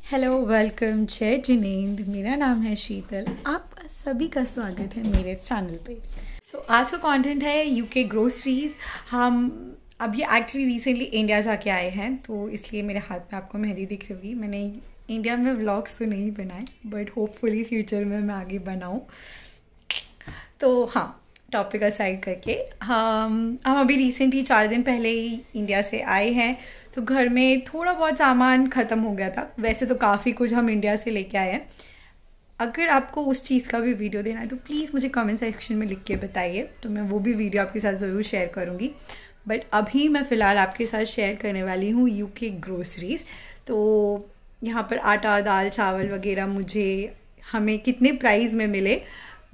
Hello welcome जय जिनेंद्र। मेरा नाम है शीतल। आप सभी का स्वागत है मेरे चैनल पे। आज का कंटेंट है यूके ग्रोसरीज। हम अब ये एक्चुअली रिसेंटली इंडिया जाके आए हैं, तो इसलिए मेरे हाथ में आपको मेहंदी दिख रही होगी। मैंने इंडिया में व्लॉग्स तो नहीं बनाए, बट होपफुली फ्यूचर में मैं आगे बनाऊँ। तो हाँ, टॉपिक असाइड करके हम अभी रिसेंटली 4 दिन पहले ही इंडिया से आए हैं, तो घर में थोड़ा बहुत सामान ख़त्म हो गया था। वैसे तो काफ़ी कुछ हम इंडिया से लेके आए हैं। अगर आपको उस चीज़ का भी वीडियो देना है तो प्लीज़ मुझे कमेंट सेक्शन में लिख के बताइए, तो मैं वो भी वीडियो आपके साथ ज़रूर शेयर करूँगी। बट अभी मैं फ़िलहाल आपके साथ शेयर करने वाली हूँ यूके ग्रोसरीज़। तो यहाँ पर आटा, दाल, चावल वगैरह हमें कितने प्राइस में मिले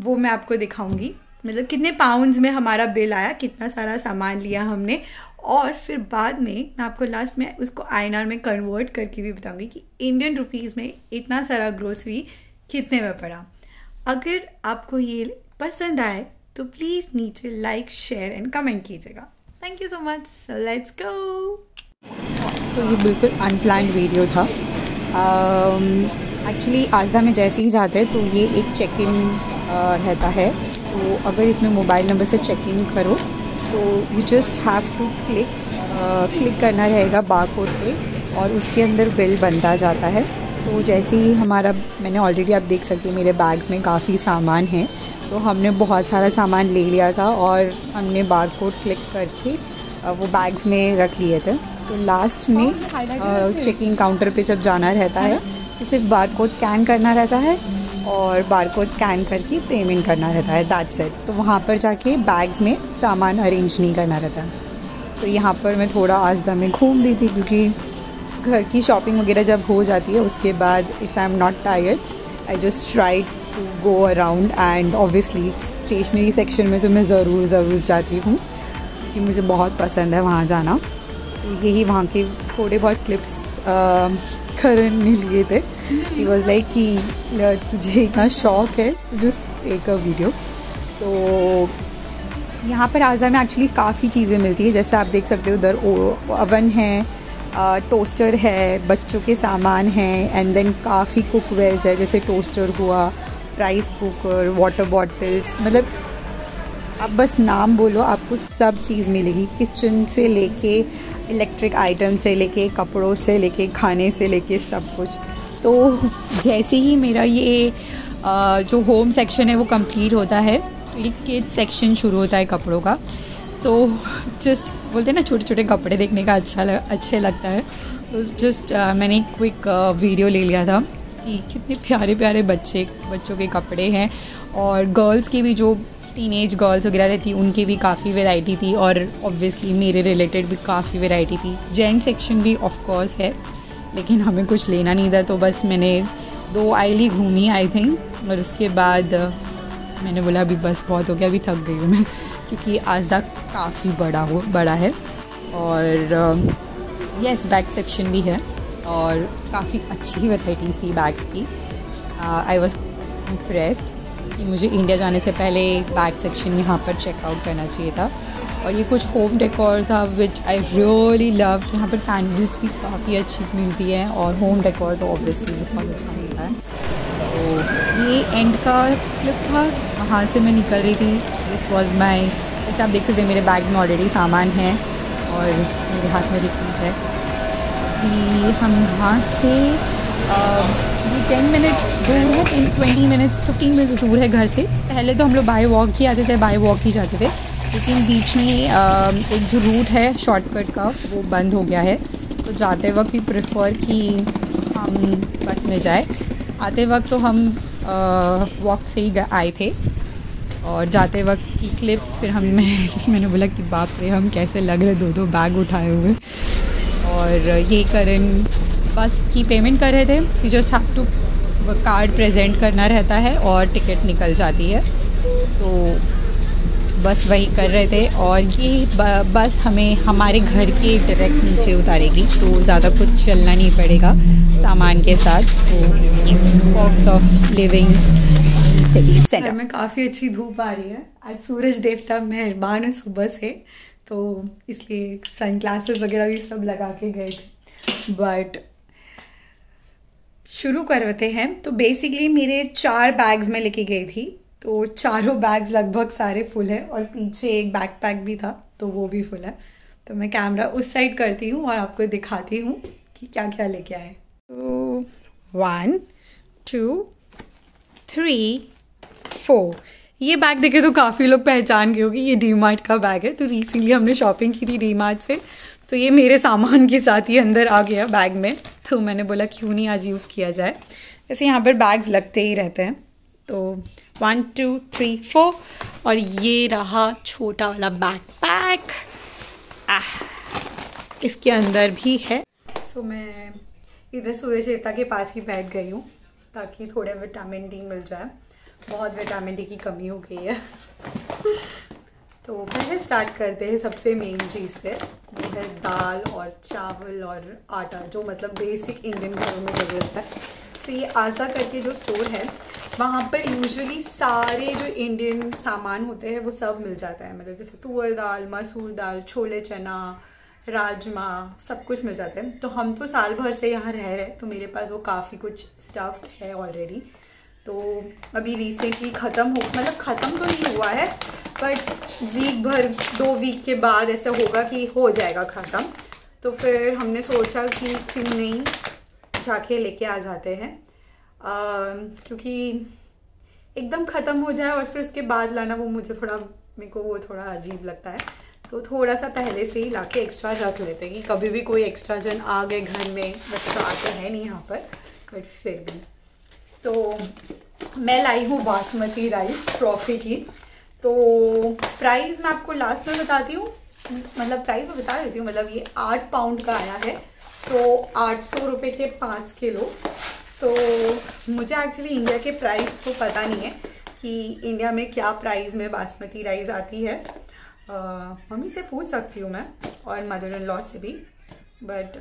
वो मैं आपको दिखाऊंगी। मतलब कितने पाउंड्स में हमारा बिल आया, कितना सारा सामान लिया हमने, और फिर बाद में मैं आपको लास्ट में उसको INR में कन्वर्ट करके भी बताऊंगी कि इंडियन रुपीज़ में इतना सारा ग्रोसरी कितने में पड़ा। अगर आपको ये पसंद आए तो प्लीज़ नीचे लाइक, शेयर एंड कमेंट कीजिएगा। Thank you so much. So let's go. So ये बिल्कुल अनप्लान्ड वीडियो था। एक्चुअली आजदा में जैसे ही जाते हैं तो ये एक चेक इन रहता है। तो अगर इसमें मोबाइल नंबर से चेक इन करो तो you just have to click करना रहेगा बारकोड पे, और उसके अंदर बिल बनता जाता है। तो जैसे ही मैंने ऑलरेडी, आप देख सकते हैं मेरे बैग्स में काफ़ी सामान है, तो हमने बहुत सारा सामान ले लिया था और हमने बारकोड क्लिक करके वो बैग्स में रख लिए थे। तो लास्ट में चेकिंग काउंटर पे जब जाना रहता है तो सिर्फ बारकोड स्कैन करना रहता है और बारकोड स्कैन करके पेमेंट करना रहता है, दैट्स इट। तो वहाँ पर जाके बैग्स में सामान अरेंज नहीं करना रहता है। सो यहाँ पर मैं थोड़ा आजदा में घूम रही थी, क्योंकि घर की शॉपिंग वगैरह जब हो जाती है उसके बाद if I am not tired I just try to go around. And obviously stationery section में तो मैं ज़रूर जाती हूँ, क्योंकि मुझे बहुत पसंद है वहाँ जाना। तो यही वहाँ के थोड़े बहुत क्लिप्स करण ने लिए थे। ही वॉज लाइक कि तुझे इतना शौक है तो जस्ट टेक अ वीडियो। तो यहाँ पर आज़ा में एक्चुअली काफ़ी चीज़ें मिलती है, जैसे आप देख सकते हो उधर ओवन है, टोस्टर है, बच्चों के सामान हैं, एंड देन काफ़ी कुकवेयर्स है, जैसे टोस्टर हुआ, राइस कुकर, वाटर बॉटल्स। मतलब आप बस नाम बोलो, आपको सब चीज़ मिलेगी। किचन से लेके इलेक्ट्रिक आइटम से लेके कपड़ों से लेके खाने से लेके सब कुछ। तो जैसे ही मेरा ये जो होम सेक्शन है वो कंप्लीट होता है, तो ये किड्स सेक्शन शुरू होता है कपड़ों का। सो जस्ट बोलते हैं ना, छोटे छोटे कपड़े देखने का अच्छे लगता है। तो जस्ट मैंने एक क्विक वीडियो ले लिया था कि कितने प्यारे प्यारे बच्चों के कपड़े हैं, और गर्ल्स के भी, जो टीनेज गर्ल्स वगैरह रहती उनकी भी काफ़ी वैरायटी थी, और ऑब्वियसली मेरे रिलेटेड भी काफ़ी वैरायटी थी। जेन सेक्शन भी ऑफ कोर्स है, लेकिन हमें कुछ लेना नहीं था, तो बस मैंने 2 आइल ही घूमी आई थिंक, और उसके बाद मैंने बोला अभी बस बहुत हो गया, अभी थक गई हूँ मैं, क्योंकि आजदा काफ़ी बड़ा है। और यस, बैग सेक्शन भी है और काफ़ी अच्छी वैराइटीज़ थी बैग्स की। आई वॉज इम्प्रेस्ड कि मुझे इंडिया जाने से पहले बैग सेक्शन यहाँ पर चेकआउट करना चाहिए था। और ये कुछ होम डेकोर था विच आई रियली लव। यहाँ पर कैंडल्स भी काफ़ी अच्छी मिलती हैं, और होम डेकोर तो ऑब्वियसली बहुत अच्छा मिलता है। तो ये एंड का क्लिप था, वहाँ से मैं निकल रही थी। दिस वॉज माई, जैसे आप देख सकते हैं मेरे बैग्स में ऑलरेडी सामान है और मेरे हाथ में रिसीट है कि हम यहाँ से ये 10 मिनट्स दूर है, 20 मिनट्स 15 मिनट्स दूर है घर से। पहले तो हम लोग बाय वॉक ही आते थे, बाय वॉक ही जाते थे, लेकिन बीच में एक जो रूट है शॉर्टकट का वो बंद हो गया है। तो जाते वक्त भी प्रेफर कि हम बस में जाए। आते वक्त तो हम वॉक से ही आए थे, और जाते वक्त की क्लिप फिर मैंने बोला कि बाप रे हम कैसे लग रहे 2 बैग उठाए हुए। और ये करण बस की पेमेंट कर रहे थे। You just have to card present करना रहता है और टिकट निकल जाती है। तो बस वही कर रहे थे, और ये बस हमें हमारे घर के डायरेक्ट नीचे उतारेगी, तो ज़्यादा कुछ चलना नहीं पड़ेगा सामान के साथ। तो इस box of living city centre में काफ़ी अच्छी धूप आ रही है। आज सूरज देवता मेहरबान है सुबह से, तो इसलिए सन ग्लासेस वगैरह भी सब लगा के गए थे। बट 1 मिनट 2 मिनट 15 मिनट्स दूर है घर से। पहले तो हम लोग बाय वॉक ही आते थे, बाय वॉक ही जाते थे, लेकिन बीच में एक जो रूट है शॉर्टकट का वो बंद हो गया है। तो जाते वक्त भी प्रेफर कि हम बस में जाए। आते वक्त तो हम वॉक से ही आए थे। और ये करण बस की पेमेंट कर रहे थे। You just have to card present करना रहता है और टिकट निकल जाती है। तो बस वही कर रहे थे, और ये बस हमें हमारे घर के डायरेक्ट नीचे उतारेगी, तो ज़्यादा कुछ चलना नहीं पड़ेगा सामान के साथ। तो इस box of living city centre में काफ़ी अच्छी धूप आ रही है। आज सूरज देवता मेहरबान है सुबह से, तो इसलिए सन ग्लासेस वगैरह भी सब लगा के गए थे। बट शुरू करते हैं। तो बेसिकली मेरे 4 बैग्स में लेके गई थी, तो चारों बैग्स लगभग सारे फुल है और पीछे एक बैकपैक भी था तो वो भी फुल है। तो मैं कैमरा उस साइड करती हूँ और आपको दिखाती हूँ कि क्या क्या लेके आए। तो 1 2 3 4 ये बैग देखे तो काफ़ी लोग पहचान गए होंगे, ये डी-मार्ट का बैग है। तो रिसेंटली हमने शॉपिंग की थी डी-मार्ट से, तो ये मेरे सामान के साथ ही अंदर आ गया बैग में, तो मैंने बोला क्यों नहीं आज यूज़ किया जाए। वैसे यहाँ पर बैग्स लगते ही रहते हैं। तो 1 2 3 4 और ये रहा छोटा वाला बैकपैक, इसके अंदर भी है। सो मैं इधर सूरज देवता के पास ही बैठ गई हूँ ताकि थोड़े विटामिन डी मिल जाए, बहुत विटामिन डी की कमी हो गई है। तो पहले स्टार्ट करते हैं सबसे मेन चीज़ से, वो है दाल और चावल और आटा, जो मतलब बेसिक इंडियन घरों में ज़रूरत है। तो ये आस्था करके जो स्टोर है वहाँ पर यूजुअली सारे जो इंडियन सामान होते हैं वो सब मिल जाता है, मतलब जैसे तुअर दाल, मसूर दाल, छोले चना, राजमा, सब कुछ मिल जाता है। तो हम तो साल भर से यहाँ रह रहे हैं तो मेरे पास वो काफ़ी कुछ स्टफ्ड है ऑलरेडी। तो अभी रिसेंटली ख़त्म तो नहीं हुआ है, बट वीक भर 2 वीक के बाद ऐसा होगा कि हो जाएगा ख़त्म। तो फिर हमने सोचा कि क्यों नहीं जाके लेके आ जाते हैं, क्योंकि एकदम ख़त्म हो जाए और फिर उसके बाद लाना वो मेरे को वो थोड़ा अजीब लगता है। तो थोड़ा सा पहले से ही लाके एक्स्ट्रा रख लेते हैं कि कभी भी कोई एक्स्ट्रा जन आ गए घर में, वैसे तो आते हैं नहीं यहाँ पर बट फिर भी। तो मैं लाई हूँ बासमती राइस ट्रॉफी की। तो प्राइस मैं आपको लास्ट में बताती हूँ, मतलब प्राइस मैं बता देती हूँ। मतलब ये 8 पाउंड का आया है, तो 800 रुपये के 5 किलो। तो मुझे एक्चुअली इंडिया के प्राइस तो पता नहीं है कि इंडिया में क्या प्राइस में बासमती राइस आती है। मम्मी से पूछ सकती हूँ मैं और मदर इन लॉ से भी, बट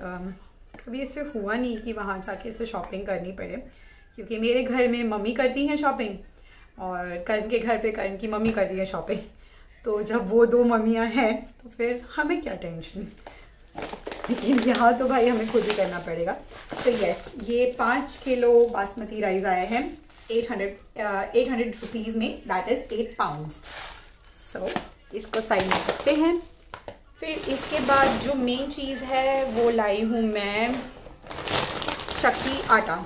कभी ऐसे हुआ नहीं कि वहाँ जाके इसे शॉपिंग करनी पड़े, क्योंकि मेरे घर में मम्मी करती हैं शॉपिंग और करण के घर पे करण की मम्मी करती है शॉपिंग। तो जब वो 2 मम्मियाँ हैं तो फिर हमें क्या टेंशन, लेकिन यहाँ तो भाई हमें खुद ही करना पड़ेगा। तो यस, ये 5 किलो बासमती राइस आया है 800 रुपीज़ में, दैट इज़ 8 पाउंड्स। सो इसको साइड में रखते हैं। फिर इसके बाद जो मेन चीज़ है वो लाई हूँ मैं चक्की आटा।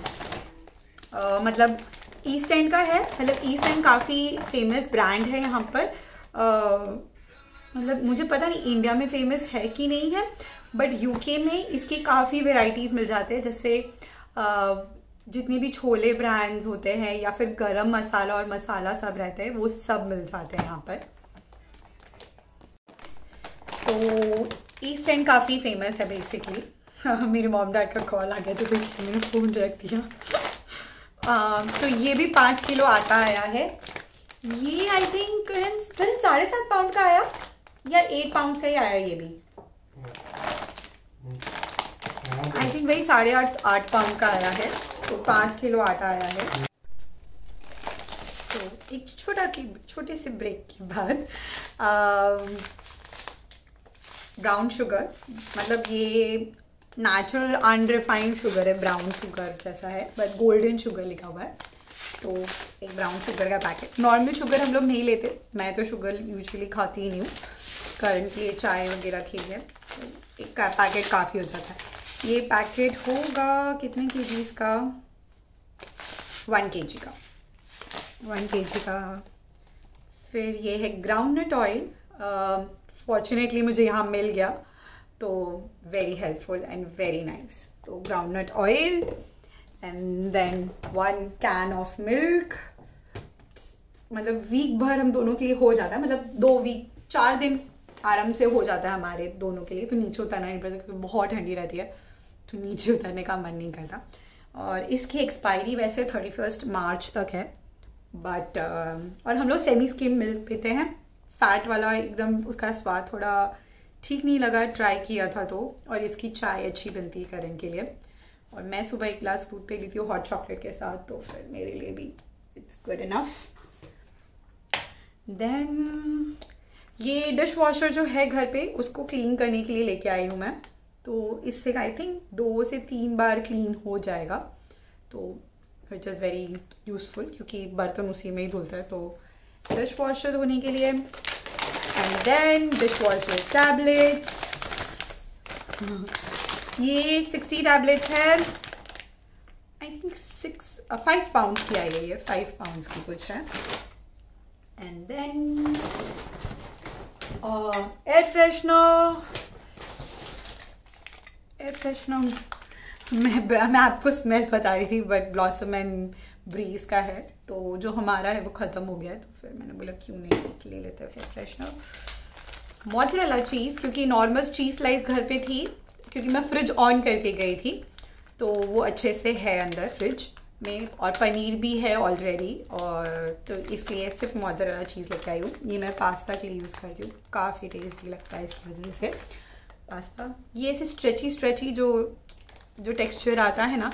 मतलब ईस्ट एंड का है, मतलब ईस्ट एंड काफ़ी फेमस ब्रांड है यहाँ पर। मतलब मुझे पता नहीं इंडिया में फेमस है कि नहीं है, बट यूके में इसकी काफ़ी वेराइटीज़ मिल जाते हैं। जैसे जितनी भी छोले ब्रांड्स होते हैं या फिर गरम मसाला और मसाला सब रहते हैं वो सब मिल जाते हैं यहाँ पर। तो ईस्ट एंड काफ़ी फेमस है बेसिकली। मेरे मॉम डैड का कॉल आ गया तो इसलिए मैंने फ़ोन रख दिया। तो ये भी 5 किलो आटा आया है। ये आई थिंक 7.5 पाउंड का आया या 8 पाउंड का ही आया। ये भी आई थिंक वही 8.5 पाउंड का आया है। तो 5 किलो आटा आया है। तो एक छोटे से ब्रेक के बाद ब्राउन शुगर, मतलब ये नेचुरल अनरिफाइंड शुगर है, ब्राउन शुगर जैसा है बट गोल्डन शुगर लिखा हुआ है। तो एक ब्राउन शुगर का पैकेट। नॉर्मल शुगर हम लोग नहीं लेते, मैं तो शुगर यूजुअली खाती ही नहीं हूँ, कारण के लिए चाय वगैरह की है। तो एक पैकेट काफ़ी हो जाता है। ये पैकेट होगा कितने केजीज का? 1 kg का, 1 kg का। फिर ये है ग्राउंडनट ऑयल। फॉर्चुनेटली मुझे यहाँ मिल गया, तो very helpful and very nice. तो groundnut oil and then 1 can of milk. मतलब वीक भर हम दोनों के लिए हो जाता है, मतलब 2 वीक 4 दिन आराम से हो जाता है हमारे दोनों के लिए। तो नीचे उतरना नहीं पड़ता क्योंकि बहुत ठंडी रहती है, तो नीचे उतरने का मन नहीं करता। और इसकी एक्सपायरी वैसे 31 मार्च तक है, बट और हम लोग सेमी स्किम मिल्क पीते हैं, फैट वाला एकदम उसका स्वाद थोड़ा ठीक नहीं लगा, ट्राई किया था तो। और इसकी चाय अच्छी बनती है करण के लिए, और मैं सुबह 1 ग्लास दूध पे लेती हूँ हॉट चॉकलेट के साथ, तो फिर मेरे लिए भी इट्स गुड इनफ। देन ये डिश वॉशर जो है घर पे उसको क्लीन करने के लिए लेके आई हूँ मैं। तो इससे आई थिंक 2 से 3 बार क्लीन हो जाएगा। तो विच इज़ वेरी यूज़फुल क्योंकि बर्तन उसी में ही धुलता है। तो डिश वॉशर धोने के लिए, and then dishwasher tablets. ये 60 टैबलेट्स है, आई थिंक 5 पाउंड की आई है, ये 5 पाउंड की कुछ है। And then air freshener. मैं आपको स्मेल बता रही थी बट ब्लॉसम एंड ब्रीज का है, तो जो हमारा है वो ख़त्म हो गया है, तो फिर मैंने बोला क्यों नहीं ले लेते एयर फ्रेशनर। मोज़रेला चीज़, क्योंकि नॉर्मल चीज़ स्लाइस घर पे थी, क्योंकि मैं फ्रिज ऑन करके गई थी तो वो अच्छे से है अंदर फ्रिज में, और पनीर भी है ऑलरेडी, और तो इसलिए सिर्फ मोज़रेला चीज़ लेके आई हूँ। ये मैं पास्ता के लिए यूज़ करती हूँ, काफ़ी टेस्टी लगता है इसकी वजह से पास्ता। ये ऐसे स्ट्रेची जो टेक्सचर आता है ना,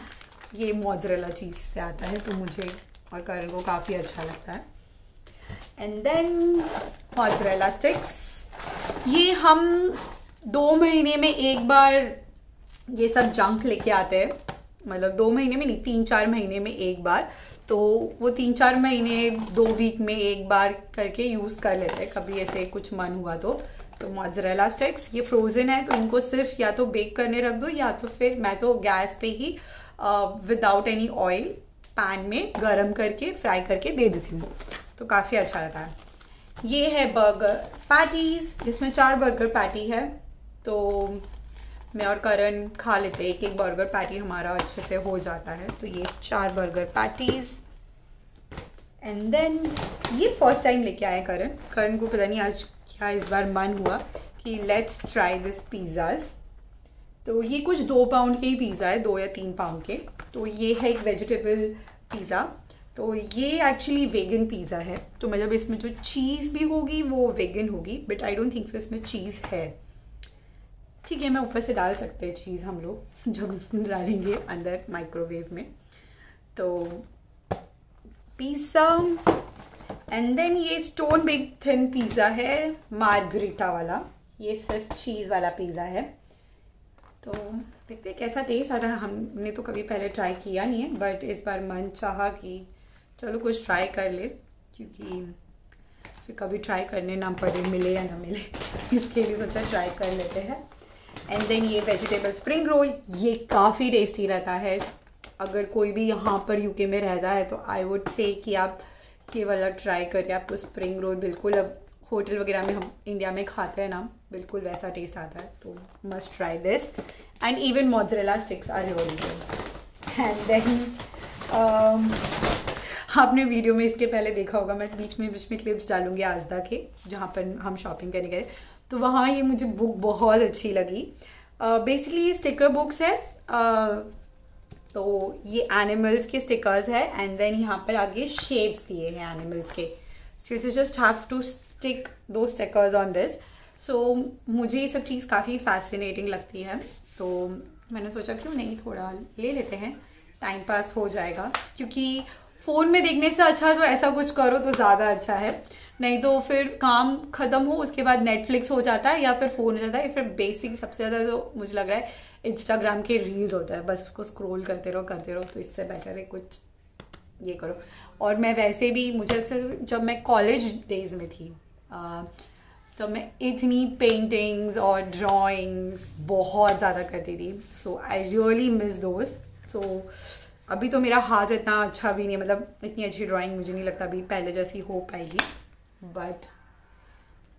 ये मोज़रेला चीज़ से आता है, तो मुझे और करण को काफ़ी अच्छा लगता है। एंड देन मोज़रेला स्टिक्स, ये हम 2 महीने में एक बार ये सब जंक लेके आते हैं, मतलब 2 महीने में नहीं, 3-4 महीने में एक बार, तो वो 3-4 महीने 2 वीक में एक बार करके यूज़ कर लेते हैं, कभी ऐसे कुछ मन हुआ तो मोज़रेला स्टिक्स ये फ्रोज़न है, तो इनको सिर्फ या तो बेक करने रख दो, या तो फिर मैं तो गैस पे ही विदाउट एनी ऑयल पैन में गरम करके फ्राई करके दे देती हूँ, तो काफ़ी अच्छा रहता है। ये है बर्गर पैटीज़, जिसमें 4 बर्गर पैटी है, तो मैं और करण खा लेते हैं, एक बर्गर पैटी हमारा अच्छे से हो जाता है। तो ये 4 बर्गर पैटीज़। एंड देन ये फर्स्ट टाइम लेके आए करण को पता नहीं आज क्या इस बार मन हुआ कि लेट्स ट्राई दिस पिज़्ज़ाज़। तो ये कुछ 2 पाउंड के ही पिज़्ज़ा है, 2 या 3 पाउंड के। तो ये है एक वेजिटेबल पिज़्ज़ा, तो ये एक्चुअली वेगन पिज़्ज़ा है, तो मतलब इसमें जो चीज़ भी होगी वो वेगन होगी, but I don't think so इसमें चीज़ है। ठीक है, मैं ऊपर से डाल सकते हैं चीज़ हम लोग, जो डालेंगे अंदर माइक्रोवेव में। तो पिज़्ज़ा, एंड देन ये स्टोन बेक थिन पिज़्ज़ा है मार्गरीटा वाला, ये सिर्फ चीज़ वाला पिज़्ज़ा है। तो देखते हैं कैसा टेस्ट आता है, हमने तो कभी पहले ट्राई किया नहीं है, बट इस बार मन चाहा कि चलो कुछ ट्राई कर ले, क्योंकि फिर कभी ट्राई करने ना पड़े, मिले या ना मिले, इसके लिए सोचा ट्राई कर लेते हैं। एंड देन ये वेजिटेबल स्प्रिंग रोल, ये काफ़ी टेस्टी रहता है। अगर कोई भी यहाँ पर यूके में रहता है तो आई वुड से कि आप ये वाला ट्राई करिए, आपको स्प्रिंग रोल बिल्कुल अब होटल वगैरह में हम इंडिया में खाते हैं ना, बिल्कुल वैसा टेस्ट आता है, तो must try this. And even mozzarella sticks are really good. And then आपने वीडियो में इसके पहले देखा होगा, मैं बीच में क्लिप्स डालूंगी आज़दा के, जहाँ पर हम शॉपिंग करने गए, तो वहाँ ये मुझे बुक बहुत अच्छी लगी। बेसिकली ये स्टिकर बुक्स है, तो ये एनिमल्स के स्टिकर्स है, एंड देन यहाँ पर आगे शेप्स दिए हैं एनिमल्स के, so you just have to stick दो स्टिकर्स ऑन दिस। सो मुझे ये सब चीज़ काफ़ी फैसिनेटिंग लगती है, तो मैंने सोचा क्यों नहीं थोड़ा ले लेते हैं, टाइम पास हो जाएगा, क्योंकि फ़ोन में देखने से अच्छा तो ऐसा कुछ करो तो ज़्यादा अच्छा है, नहीं तो फिर काम ख़त्म हो उसके बाद नेटफ्लिक्स हो जाता है या फिर फ़ोन हो जाता है, या फिर बेसिक सबसे ज़्यादा तो मुझे लग रहा है इंस्टाग्राम के रील्स होता है, बस उसको स्क्रॉल करते रहो, तो इससे बेटर है कुछ ये करो। और मैं वैसे भी मुझे लगता है जब मैं कॉलेज डेज में थी तो मैं इतनी पेंटिंग्स और ड्राइंग्स बहुत ज़्यादा करती थी, सो आई रियली मिस दोज। सो अभी तो मेरा हाथ इतना अच्छा भी नहीं, मतलब इतनी अच्छी ड्राइंग मुझे नहीं लगता अभी पहले जैसी हो पाएगी, बट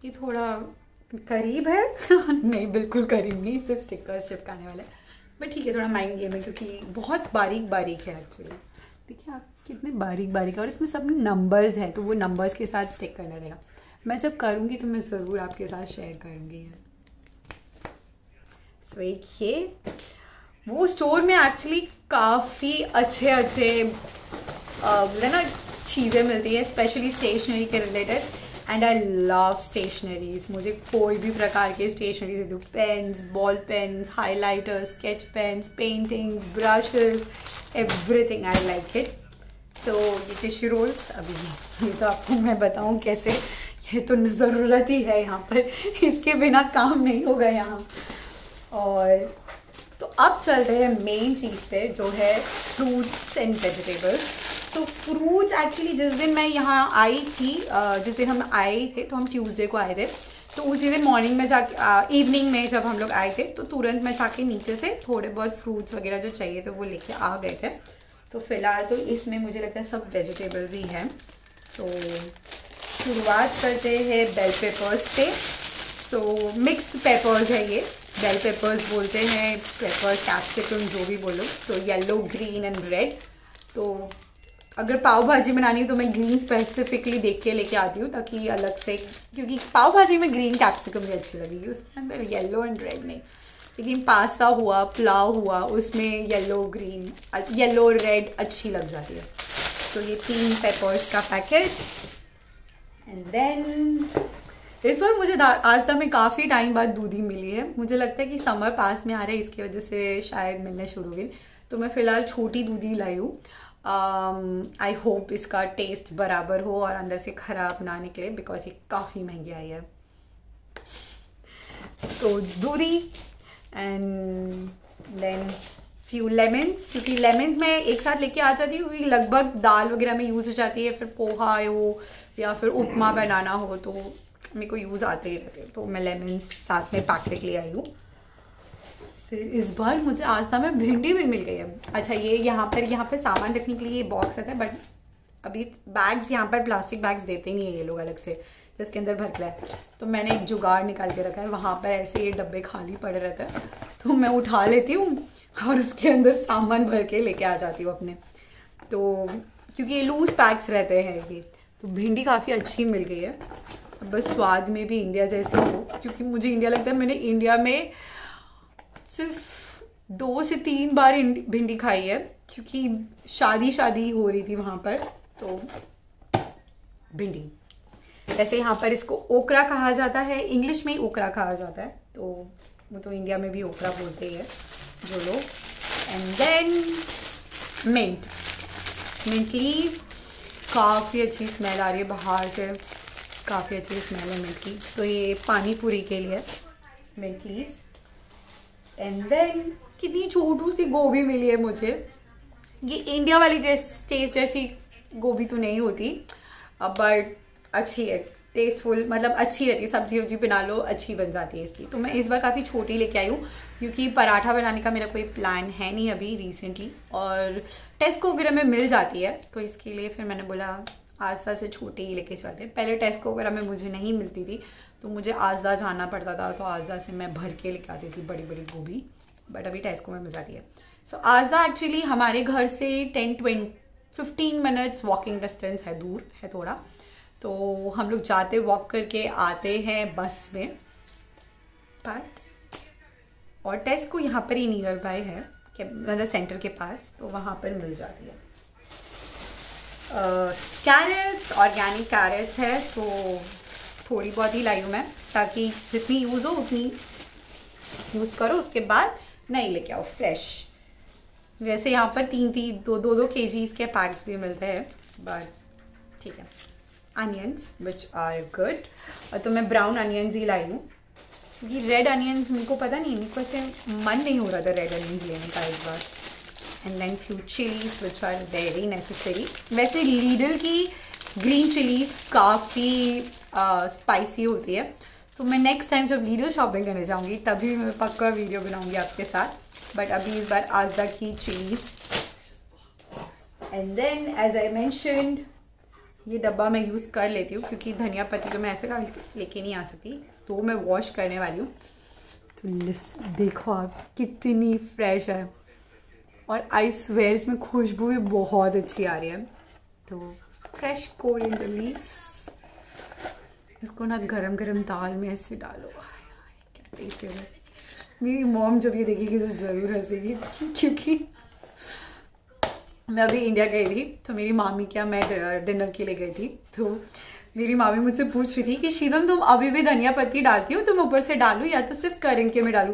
ये थोड़ा करीब है नहीं बिल्कुल करीब नहीं, सिर्फ स्टिकर्स चिपकाने वाला है, बट ठीक है थोड़ा माइंड गेम है, क्योंकि बहुत बारीक है एक्चुअली। देखिए आप कितने बारीक है, और इसमें सब नंबर्स हैं, तो वो नंबर्स के साथ स्टिक करना रहेगा। मैं जब करूँगी तो मैं ज़रूर आपके साथ शेयर करूँगी। सो एक ये वो स्टोर में एक्चुअली काफ़ी अच्छे ना चीज़ें मिलती है, स्पेशली स्टेशनरी के related, and I love stationeries. मुझे कोई भी प्रकार के स्टेशनरी से दो, pens, ball pens, highlighters, sketch pens, paintings, brushes, everything I like it. So ये टिश्यू रोल्स, अभी ये तो आपको मैं बताऊँ कैसे, ये तो ज़रूरत ही है यहाँ पर, इसके बिना काम नहीं होगा यहाँ। और तो अब चलते हैं मेन चीज़ पे, जो है फ्रूट्स एंड वेजिटेबल्स। तो फ्रूट्स एक्चुअली जिस दिन मैं यहाँ आई थी, जिस दिन हम आए थे, तो हम ट्यूसडे को आए थे, तो उसी दिन मॉर्निंग में जाके इवनिंग में जब हम लोग आए थे तो तुरंत मैं जाके नीचे से थोड़े बहुत फ्रूट्स वगैरह जो चाहिए थे वो लेके आ गए थे। तो फिलहाल तो इसमें मुझे लगता है सब वेजिटेबल्स ही हैं। तो शुरुआत करते हैं बेल पेपर्स से। सो मिक्स्ड पेपर्स है ये, बेल पेपर्स बोलते हैं, पेपर कैप्सिकम जो भी बोलो। तो येलो, ग्रीन एंड रेड। तो अगर पाव भाजी बनानी है तो मैं ग्रीन स्पेसिफिकली देख के लेके आती हूँ, ताकि अलग से, क्योंकि पाव भाजी में ग्रीन कैप्सिकम भी अच्छी लगेगी, उसके अंदर येलो एंड रेड नहीं। लेकिन पास्ता हुआ, पुलाव हुआ, उसमें येलो ग्रीन, येलो रेड अच्छी लग जाती है। तो ये 3 पेपर्स का पैकेट। एंड देन इस बार मुझे आस्था में काफ़ी टाइम बाद दूधी मिली है। मुझे लगता है कि समर पास में आ रहा है, इसकी वजह से शायद मिलने शुरू हुई। तो मैं फ़िलहाल छोटी दूधी लाई हूँ। आई होप इसका टेस्ट बराबर हो और अंदर से ख़राब ना निकले, बिकॉज ये काफ़ी महंगी आई है। तो दूधी एंड देन फ्यू लेमन्स, क्योंकि लेमन्स मैं एक साथ लेके आ जाती हूँ, क्योंकि लगभग दाल वगैरह में यूज़ हो जाती है, फिर पोहा हो या फिर उपमा बनाना हो तो मेरे को यूज़ आते ही रहते हैं। तो मैं लेमन्स साथ में पैक करके ले आई हूँ। फिर इस बार मुझे आस्था में भिंडी भी मिल गई है। अच्छा, ये यहाँ पर सामान रखने के लिए ये बॉक्स आता है, बट अभी बैग्स यहाँ पर प्लास्टिक बैग्स देते ही नहीं है ये लोग अलग से, जिसके अंदर भर के है। तो मैंने एक जुगाड़ निकाल के रखा है, वहाँ पर ऐसे ये डब्बे खाली पड़े रहते हैं, तो मैं उठा लेती हूँ और उसके अंदर सामान भर के लेके आ जाती हूँ अपने। तो क्योंकि ये लूज पैक्स रहते हैं ये। तो भिंडी काफ़ी अच्छी मिल गई है, बस स्वाद में भी इंडिया जैसे हो, क्योंकि मुझे इंडिया लगता है मैंने इंडिया में सिर्फ 2 से 3 बार भिंडी खाई है, क्योंकि शादी हो रही थी वहाँ पर। तो भिंडी, वैसे यहाँ पर इसको ओकरा कहा जाता है, इंग्लिश में ही ओकरा कहा जाता है, तो वो तो इंडिया में भी ओकरा बोलते ही है जो लोग। एंड देन मिंट लीव्स, काफ़ी अच्छी स्मेल आ रही है बाहर से, काफ़ी अच्छी स्मेल है मिंट की। तो ये पानी पूरी के लिए मिंट लीव्स। एंड देन कितनी छोटू सी गोभी मिली है मुझे। ये इंडिया वाली टेस्ट जैसी गोभी तो नहीं होती, बट अच्छी है, टेस्टफुल, मतलब अच्छी रहती है, सब्जी वब्जी बना लो अच्छी बन जाती है इसकी। तो मैं इस बार काफ़ी छोटी लेके आई हूँ, क्योंकि पराठा बनाने का मेरा कोई प्लान है नहीं अभी रिसेंटली, और टेस्को वगैरह में मिल जाती है, तो इसके लिए फिर मैंने बोला आस्था से छोटी ही लेके चलते हैं। पहले टेस्को वगैरह में मुझे नहीं मिलती थी, तो मुझे आस्था जाना पड़ता था, तो आस्था से मैं भर के लेके आती थी बड़ी बड़ी गोभी, बट अभी टेस्को में मिल जाती है। सो आस्था एक्चुअली हमारे घर से 10-15 मिनट्स वॉकिंग डिस्टेंस है, दूर है थोड़ा। तो हम लोग जाते वॉक करके आते हैं बस में, बट और टेस्को यहाँ पर ही नियर बाय है, मतलब सेंटर के पास, तो वहाँ पर मिल जाती है। कैरेट्स, ऑर्गेनिक कैरेट्स है, तो थोड़ी बहुत ही लाई हूँ मैं, ताकि जितनी यूज़ हो उतनी यूज़ करो, उसके बाद नहीं लेके आओ फ्रेश। वैसे यहाँ पर 2 kgs के पैक्स भी मिलते हैं, बट ठीक है। अनियंस विच आर गुड, और तो मैं ब्राउन अनियंस ही लाई हूँ, क्योंकि रेड अनियंस मुझको पता नहीं, मुझको ऐसे मन नहीं हो रहा था रेड अनियंस लेने का इस बार। And then few chillies which are very necessary. वैसे लीडल की ग्रीन चिलीज काफ़ी स्पाइसी होती है, तो मैं नेक्स्ट टाइम जब लीडल शॉपिंग करने जाऊँगी तभी मैं पक्का वीडियो बनाऊँगी आपके साथ, बट अभी इस बार आस्था की chillies. And then as I mentioned, ये डब्बा मैं यूज़ कर लेती हूँ, क्योंकि धनिया पत्ती तो मैं ऐसे लेके नहीं आ सकती, तो मैं वॉश करने वाली हूँ। तो देखो आप कितनी फ्रेश है, और आई स्वेयर इसमें खुशबू भी बहुत अच्छी आ रही है। तो फ्रेश कोरिएंडर लीव्स, इसको ना गरम गरम दाल में ऐसे डालो, क्या टेस्ट है। मेरी मॉम जब ये देखेगी तो ज़रूर हंसेगी, क्योंकि मैं अभी इंडिया गई थी, तो मेरी मामी क्या, मैं डिनर के लिए गई थी, तो मेरी मामी मुझसे पूछ रही थी कि शीतल तुम अभी भी धनिया पत्ती डालती हो, तुम ऊपर से डालूं या तो सिर्फ करेंगे में डालूं।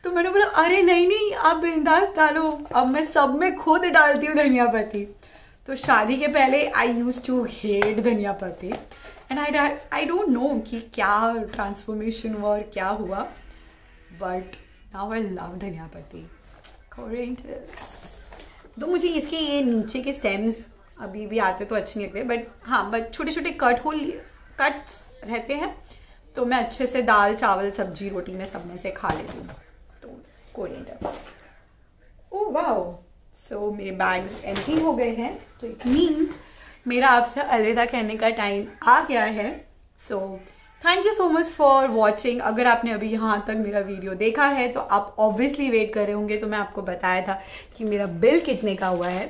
तो मैंने बोला अरे नहीं आप बिंदास डालो, अब मैं सब में खुद डालती हूँ धनिया पत्ती। तो शादी के पहले आई यूज टू हेट धनिया पत्ती, एंड आई डोंट नो कि क्या ट्रांसफॉर्मेशन हुआ और क्या हुआ, बट नाउ आई लव धनिया पत्ती। कोरिएंडर्स। तो मुझे इसके ये नीचे के स्टेम्स अभी भी आते तो अच्छे नहीं लगते, बट हाँ, बट छोटे छोटे कट्स रहते हैं, तो मैं अच्छे से दाल चावल सब्जी रोटी में सब में से खा लेती हूँ। तो कोरिएंडर। ओह वाओ, सो मेरे बैग्स एम्प्टी हो गए हैं, तो इट मीन्स मेरा आपसे अलविदा कहने का टाइम आ गया है। So thank you so much for watching. अगर आपने अभी यहाँ तक मेरा वीडियो देखा है तो आप ऑब्वियसली वेट कर रहे होंगे, तो मैं आपको बताया था कि मेरा बिल कितने का हुआ है।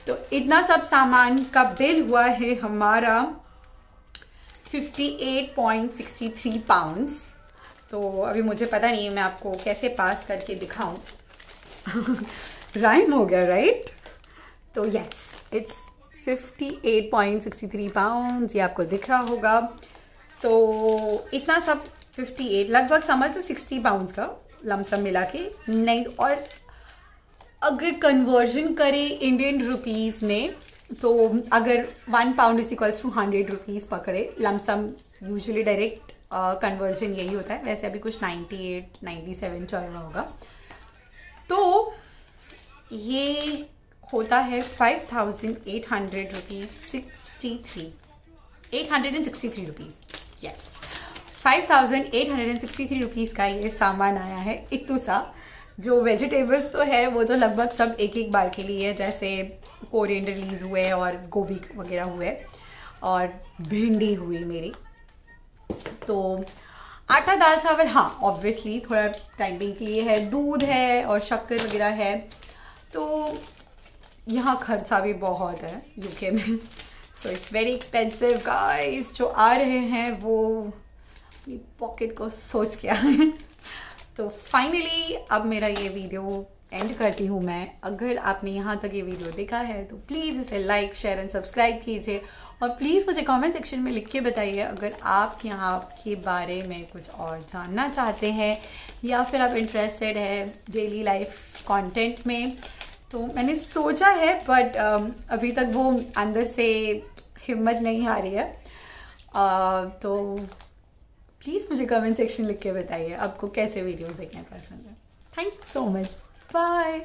तो इतना सब सामान का बिल हुआ है हमारा 58.63 पाउंड्स। तो अभी मुझे पता नहीं है मैं आपको कैसे पास करके दिखाऊं। राइम हो गया, राइट? तो यस, इट्स 58.63 पाउंड्स, ये आपको दिख रहा होगा। तो इतना सब 58 लगभग समझ तो 60 पाउंड्स का लमसम मिला के नहीं। और अगर कन्वर्जन करें इंडियन रुपीस में, तो अगर 1 pound is equals to 100 rupees पकड़े लमसम, यूजुअली डायरेक्ट कन्वर्जन यही होता है। वैसे अभी कुछ 98 97 चल रहा होगा। तो ये होता है 5,800 रुपीज़ 863 रुपीज़। यस, 5,863 रुपीज़ का ये सामान आया है। इतू सा जो वेजिटेबल्स तो है वो तो लगभग सब एक एक बार के लिए है, जैसे कोरिएंडर लीव्स हुए और गोभी वगैरह हुए और भिंडी हुई मेरी। तो आटा दाल चावल हाँ ऑब्वियसली थोड़ा टाइमिंग के लिए है, दूध है और शक्कर वगैरह है। तो यहाँ खर्चा भी बहुत है यूके में, so it's very expensive guys. जो आ रहे हैं वो अपनी पॉकेट को सोच के आए। तो फाइनली अब मेरा ये वीडियो एंड करती हूँ मैं। अगर आपने यहाँ तक ये वीडियो देखा है तो प्लीज़ इसे लाइक शेयर एंड सब्सक्राइब कीजिए, और प्लीज़ मुझे कमेंट सेक्शन में लिख के बताइए अगर आप यहाँ के बारे में कुछ और जानना चाहते हैं या फिर आप इंटरेस्टेड है डेली लाइफ कंटेंट में। तो मैंने सोचा है बट अभी तक वो अंदर से हिम्मत नहीं आ रही है। तो प्लीज़ मुझे कमेंट सेक्शन लिख के बताइए आपको कैसे वीडियोस देखना पसंद है। Thank you so much, bye.